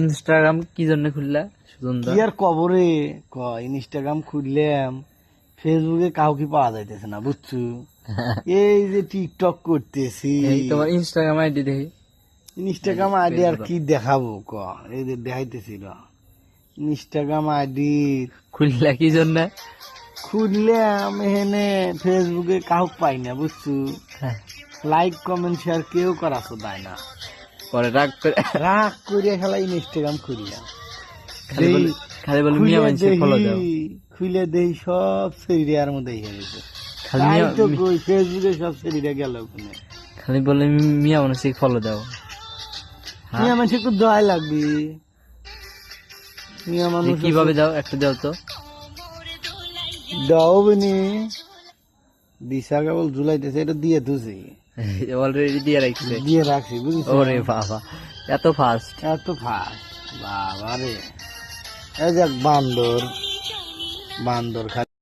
Instagram কি জন্য খুললা সুজনদা? কি আর কবরে ইনস্টাগ্রাম খুললাম, ফেসবুকে কাউকে পাওয়া যাইতেছে না বুঝছো। এই যে টিকটক করতেছি, এই তোমার ইনস্টাগ্রাম আইডি দেখি। ইনস্টাগ্রাম আইডি আর কি দেখাবো এই যে দেখাইতেছি ইনস্টাগ্রাম আইডি খুললা কি জন্য? খুললাম এখানে ফেসবুকে কাউক পাই না বুঝছো, লাইক কমেন্ট শেয়ার কেউ করাছো তাই না, পরে রাগ করে খেলা ইনস্টাগ্রাম খুললাম, খালি বলে মিয়া মানুষের ফলো দাও, খুলে দেই সব সেরিয়ার মধ্যে গেছে, খালি তো কই ফেসবুকে সব সেরিয়া গেল ওখানে, খালি বলে মিয়া মানুষের ফলো দাও। মিয়া মানুষের খুব দোয়াই লাগবে, মিয়া মানুষ কিভাবে দাও একটু দাও তো। দাও বিনি দিশা কেবল জুলাইতেছে, এটা দিয়ে তুছি অলরেডি দিয়ে রাখছি বুঝছো। ওরে বাবা এত ফাস্ট বাবা রে, এই যে বান্দর খালি